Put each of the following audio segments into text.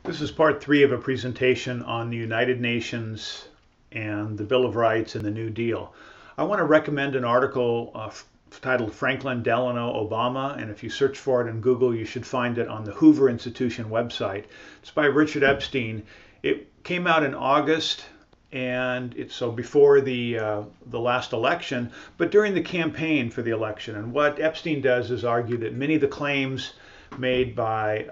This is part three of a presentation on the United Nations and the Bill of Rights and the New Deal. I want to recommend an article titled Franklin Delano Obama, and if you search for it in Google, you should find it on the Hoover Institution website. It's by Richard Epstein. It came out in August, and it's so before the last election, but during the campaign for the election. And what Epstein does is argue that many of the claims made by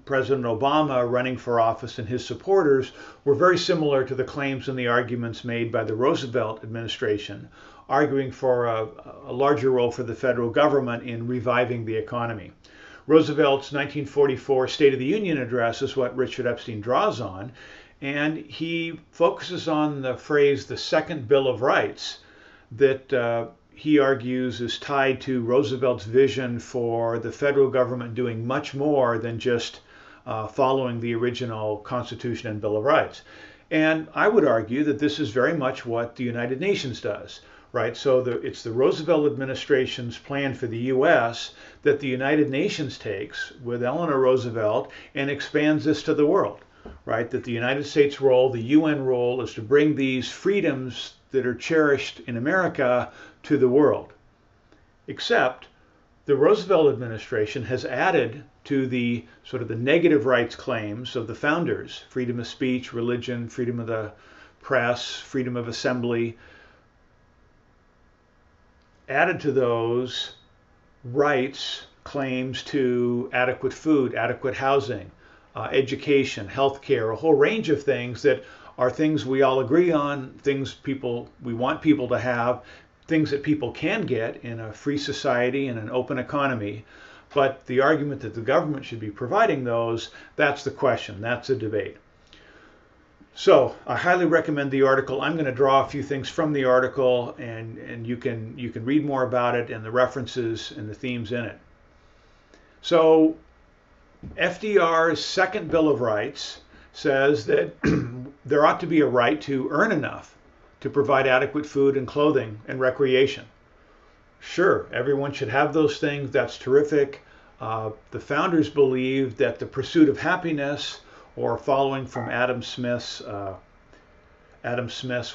President Obama running for office and his supporters were very similar to the claims and the arguments made by the Roosevelt administration, arguing for a larger role for the federal government in reviving the economy. Roosevelt's 1944 State of the Union address is what Richard Epstein draws on, and he focuses on the phrase, the second Bill of Rights, that he argues is tied to Roosevelt's vision for the federal government doing much more than just following the original Constitution and Bill of Rights. And I would argue that this is very much what the United Nations does, right? So it's the Roosevelt administration's plan for the U.S. that the United Nations takes with Eleanor Roosevelt and expands this to the world, right? That the United States role, the UN role, is to bring these freedoms that are cherished in America to the world. Except the Roosevelt administration has added to the sort of the negative rights claims of the founders: freedom of speech, religion, freedom of the press, freedom of assembly. Added to those rights claims to adequate food, adequate housing, education, health care, a whole range of things that are things we all agree on, things we want people to have, things that people can get in a free society and an open economy. But the argument that the government should be providing those, that's the question, that's the debate. So I highly recommend the article. I'm going to draw a few things from the article, and you can read more about it and the references and the themes in it. So FDR's second Bill of Rights says that there ought to be a right to earn enough to provide adequate food and clothing and recreation. Sure, everyone should have those things. That's terrific. The founders believed that the pursuit of happiness, or following from Adam Smith's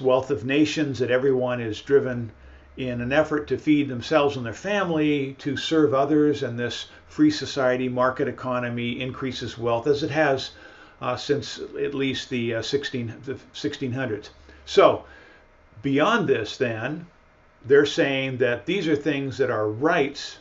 Wealth of Nations, that everyone is driven in an effort to feed themselves and their family, to serve others, and this free society market economy increases wealth, as it has since at least the 1600s. So beyond this, then, they're saying that these are things that are rights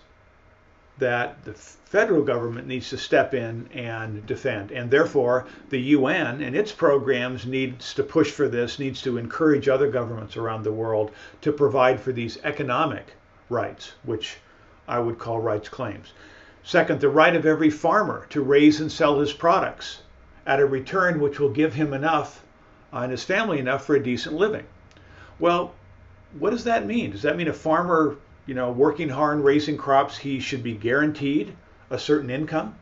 that the federal government needs to step in and defend. And therefore, the UN and its programs needs to push for this, needs to encourage other governments around the world to provide for these economic rights, which I would call rights claims. Second, the right of every farmer to raise and sell his products at a return which will give him enough and his family enough for a decent living. Well, what does that mean? Does that mean a farmer, working hard and raising crops, he should be guaranteed a certain income?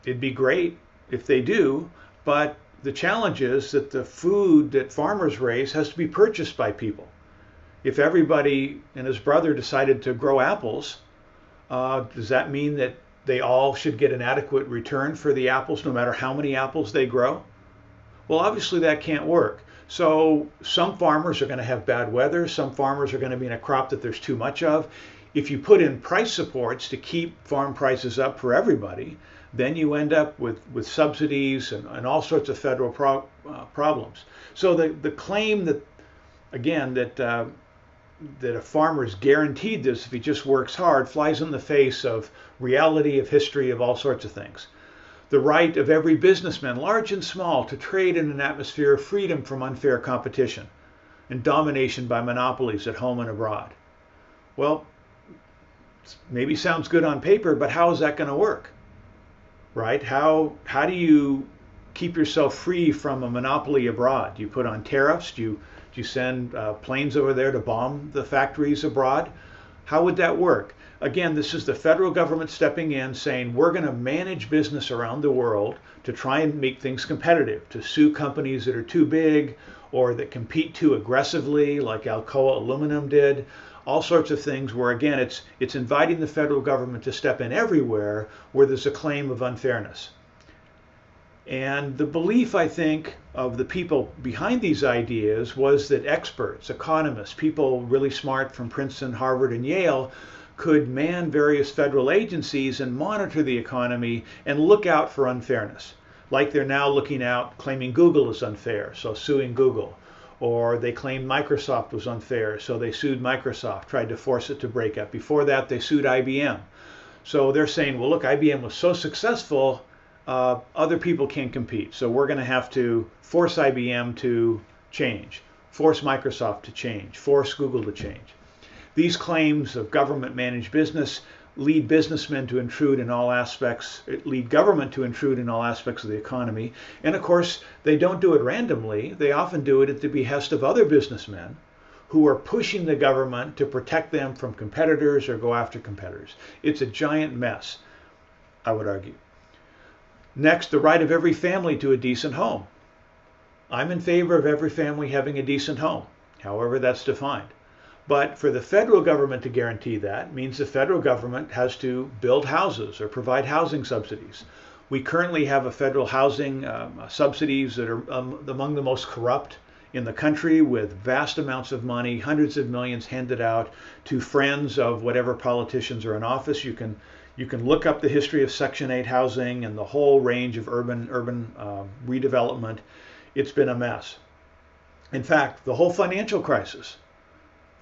It'd be great if they do, but the challenge is that the food that farmers raise has to be purchased by people. If everybody and his brother decided to grow apples, does that mean that they all should get an adequate return for the apples, no matter how many apples they grow? Well, obviously that can't work. So some farmers are going to have bad weather. Some farmers are going to be in a crop that there's too much of. If you put in price supports to keep farm prices up for everybody, then you end up with subsidies and all sorts of federal problems. So the claim that, again, that a farmer is guaranteed this if he just works hard flies in the face of reality, of history, of all sorts of things. The right of every businessman, large and small, to trade in an atmosphere of freedom from unfair competition and domination by monopolies at home and abroad. Well, maybe sounds good on paper, but how is that going to work? Right? How do you keep yourself free from a monopoly abroad? Do you put on tariffs? Do you send planes over there to bomb the factories abroad? How would that work? Again, this is the federal government stepping in, saying we're going to manage business around the world to try and make things competitive, to sue companies that are too big or that compete too aggressively, like Alcoa Aluminum did. All sorts of things where, again, it's inviting the federal government to step in everywhere where there's a claim of unfairness. And the belief, I think, of the people behind these ideas was that experts, economists, people really smart from Princeton, Harvard, and Yale could man various federal agencies and monitor the economy and look out for unfairness. Like they're now looking out, claiming Google is unfair, so suing Google. Or they claimed Microsoft was unfair, so they sued Microsoft, tried to force it to break up. Before that, they sued IBM. So they're saying, well, look, IBM was so successful, other people can't compete. So we're going to have to force IBM to change, force Microsoft to change, force Google to change. These claims of government managed business lead businessmen to intrude in all aspects, lead government to intrude in all aspects of the economy. And of course, they don't do it randomly. They often do it at the behest of other businessmen who are pushing the government to protect them from competitors or go after competitors. It's a giant mess, I would argue. Next, the right of every family to a decent home. I'm in favor of every family having a decent home, however that's defined. But for the federal government to guarantee that means the federal government has to build houses or provide housing subsidies. We currently have a federal housing subsidies that are among the most corrupt in the country, with vast amounts of money, hundreds of millions handed out to friends of whatever politicians are in office. You can look up the history of Section 8 housing and the whole range of urban redevelopment. It's been a mess. In fact, the whole financial crisis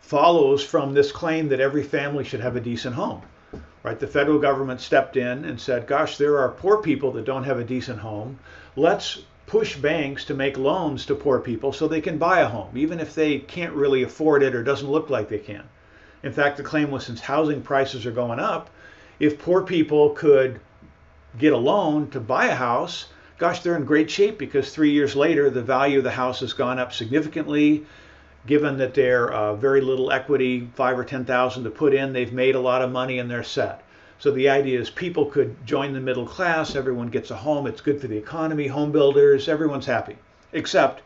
follows from this claim that every family should have a decent home. Right? The federal government stepped in and said, gosh, there are poor people that don't have a decent home. Let's push banks to make loans to poor people so they can buy a home, even if they can't really afford it or doesn't look like they can. In fact, the claim was, since housing prices are going up, if poor people could get a loan to buy a house, gosh, they're in great shape, because 3 years later, the value of the house has gone up significantly. Given that they're very little equity, 5 or 10,000 to put in, they've made a lot of money and they're set. So the idea is people could join the middle class, everyone gets a home, it's good for the economy, home builders, everyone's happy. Except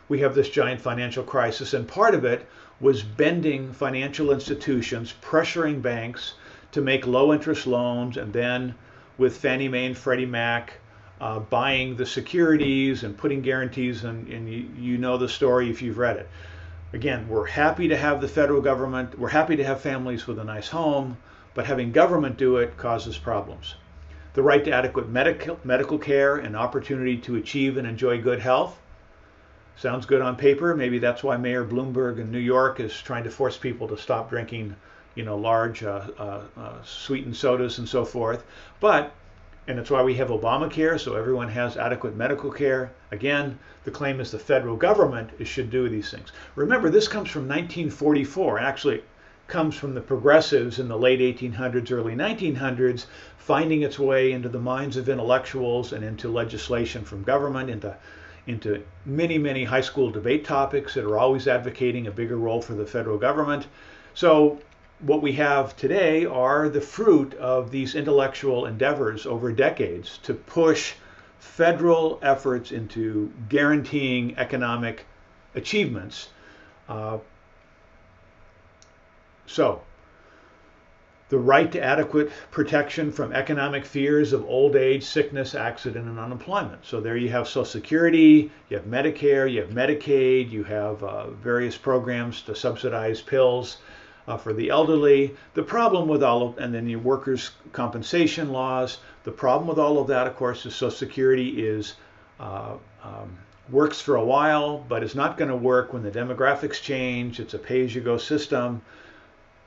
we have this giant financial crisis, and part of it was bending financial institutions, pressuring banks to make low interest loans, and then with Fannie Mae and Freddie Mac buying the securities and putting guarantees, and you know the story if you've read it. Again, we're happy to have the federal government, we're happy to have families with a nice home, but having government do it causes problems. The right to adequate medical care and opportunity to achieve and enjoy good health. Sounds good on paper. Maybe that's why Mayor Bloomberg in New York is trying to force people to stop drinking, large sweetened sodas and so forth. And that's why we have Obamacare, so everyone has adequate medical care. Again, the claim is the federal government should do these things. Remember, this comes from 1944. Actually, it comes from the progressives in the late 1800s, early 1900s, finding its way into the minds of intellectuals and into legislation from government, into many, many high school debate topics that are always advocating a bigger role for the federal government. So what we have today are the fruit of these intellectual endeavors over decades to push federal efforts into guaranteeing economic achievements. So the right to adequate protection from economic fears of old age, sickness, accident, and unemployment. So there you have Social Security, you have Medicare, you have Medicaid, you have various programs to subsidize pills for the elderly. The problem with and then your workers' compensation laws. The problem with all of that, of course, is Social Security works for a while, but it's not going to work when the demographics change. It's a pay-as-you-go system.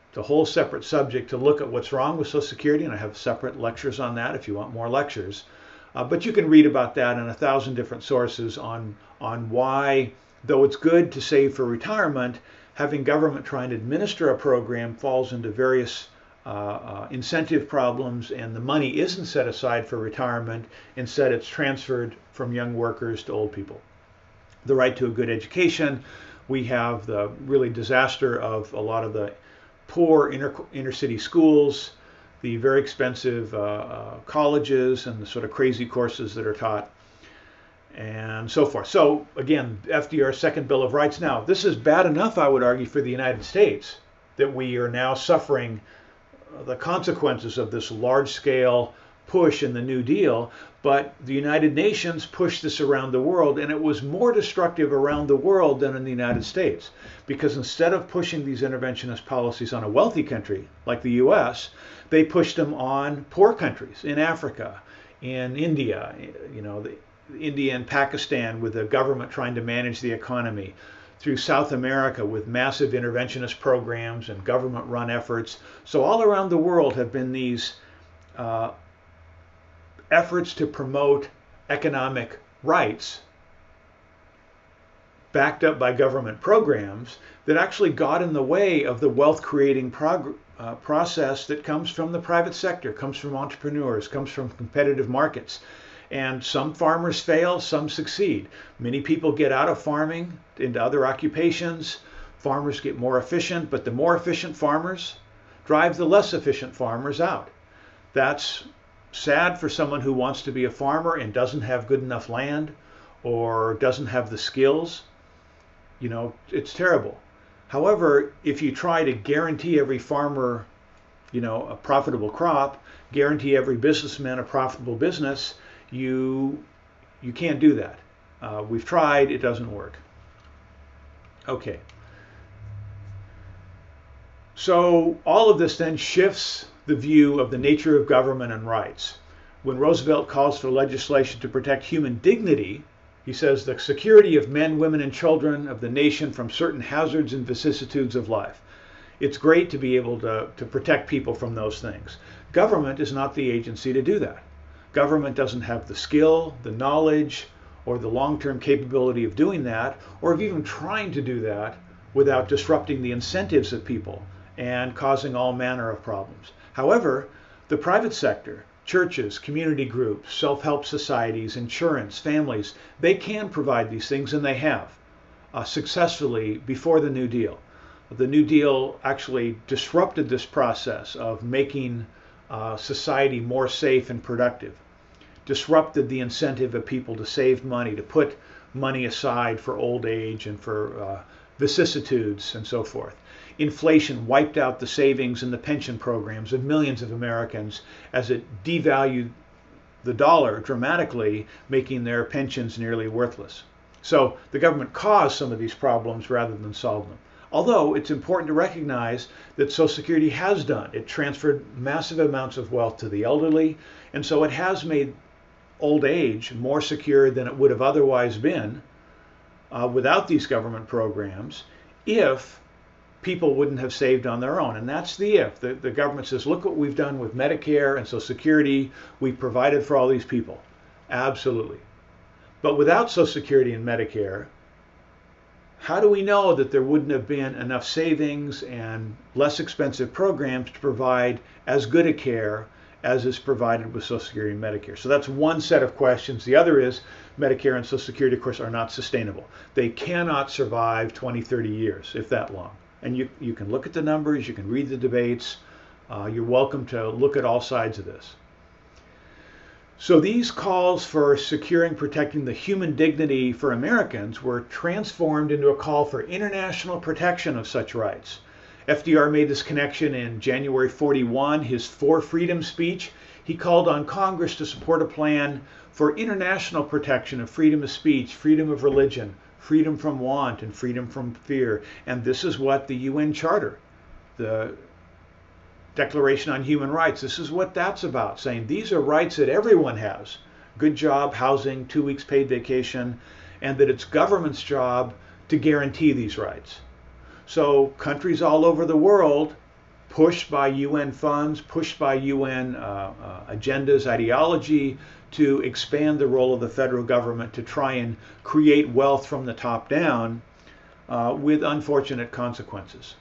It's a whole separate subject to look at what's wrong with Social Security, and I have separate lectures on that if you want more lectures. But you can read about that in 1,000 different sources on why, though it's good to save for retirement, having government trying to administer a program falls into various incentive problems, and the money isn't set aside for retirement. Instead, it's transferred from young workers to old people. The right to a good education. We have the really disaster of a lot of the poor inner city schools, the very expensive colleges, and the sort of crazy courses that are taught, and so forth. So again, FDR's second Bill of Rights. Now, this is bad enough, I would argue, for the United States, that we are now suffering the consequences of this large-scale push in the New Deal, but the United Nations pushed this around the world, and it was more destructive around the world than in the United States, because instead of pushing these interventionist policies on a wealthy country like the US, they pushed them on poor countries in Africa, in India, India and Pakistan with the government trying to manage the economy, through South America with massive interventionist programs and government-run efforts. So all around the world have been these efforts to promote economic rights backed up by government programs that actually got in the way of the wealth-creating process that comes from the private sector, comes from entrepreneurs, comes from competitive markets. And some farmers fail, some succeed. Many people get out of farming into other occupations. Farmers get more efficient, but the more efficient farmers drive the less efficient farmers out. That's sad for someone who wants to be a farmer and doesn't have good enough land or doesn't have the skills. It's terrible. However, if you try to guarantee every farmer, a profitable crop, guarantee every businessman a profitable business, you can't do that. We've tried, it doesn't work. Okay. So all of this then shifts the view of the nature of government and rights. When Roosevelt calls for legislation to protect human dignity, he says the security of men, women, and children of the nation from certain hazards and vicissitudes of life. It's great to be able to protect people from those things. Government is not the agency to do that. Government doesn't have the skill, the knowledge, or the long-term capability of doing that, or of even trying to do that without disrupting the incentives of people and causing all manner of problems. However, the private sector, churches, community groups, self-help societies, insurance, families, they can provide these things, and they have successfully before the New Deal. The New Deal actually disrupted this process of making society more safe and productive, disrupted the incentive of people to save money, to put money aside for old age and for vicissitudes and so forth. Inflation wiped out the savings and the pension programs of millions of Americans as it devalued the dollar dramatically, making their pensions nearly worthless. So the government caused some of these problems rather than solve them. Although it's important to recognize that Social Security has done. It transferred massive amounts of wealth to the elderly, and so it has made old age more secure than it would have otherwise been without these government programs if people wouldn't have saved on their own. And that's the if. The government says, look what we've done with Medicare and Social Security. We've provided for all these people. Absolutely. But without Social Security and Medicare, how do we know that there wouldn't have been enough savings and less expensive programs to provide as good a care as is provided with Social Security and Medicare? So that's one set of questions. The other is Medicare and Social Security, of course, are not sustainable. They cannot survive 20, 30 years, if that long. And you can look at the numbers, you can read the debates. You're welcome to look at all sides of this. So these calls for securing, protecting the human dignity for Americans were transformed into a call for international protection of such rights. FDR made this connection in January 41, his For Freedom speech. He called on Congress to support a plan for international protection of freedom of speech, freedom of religion, freedom from want, and freedom from fear. And this is what the UN Charter, the Declaration on Human Rights, this is what that's about, saying these are rights that everyone has. Good job, housing, 2 weeks paid vacation, and that it's government's job to guarantee these rights. So countries all over the world, pushed by UN funds, pushed by UN agendas, ideology, to expand the role of the federal government to try and create wealth from the top down with unfortunate consequences.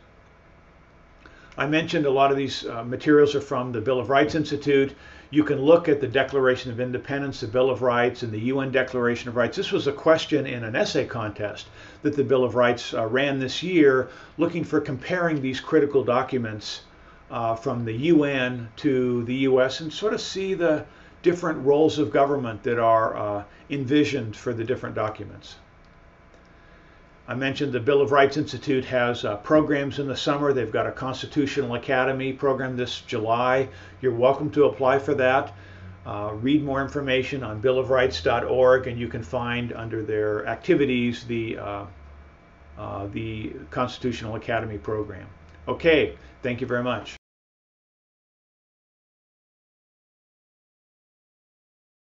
I mentioned a lot of these materials are from the Bill of Rights Institute. You can look at the Declaration of Independence, the Bill of Rights, and the UN Declaration of Rights. This was a question in an essay contest that the Bill of Rights ran this year, looking for comparing these critical documents from the UN to the US and sort of see the different roles of government that are envisioned for the different documents. I mentioned the Bill of Rights Institute has programs in the summer. They've got a Constitutional Academy program this July. You're welcome to apply for that. read more information on billofrights.org, and you can find under their activities the Constitutional Academy program. Okay, thank you very much.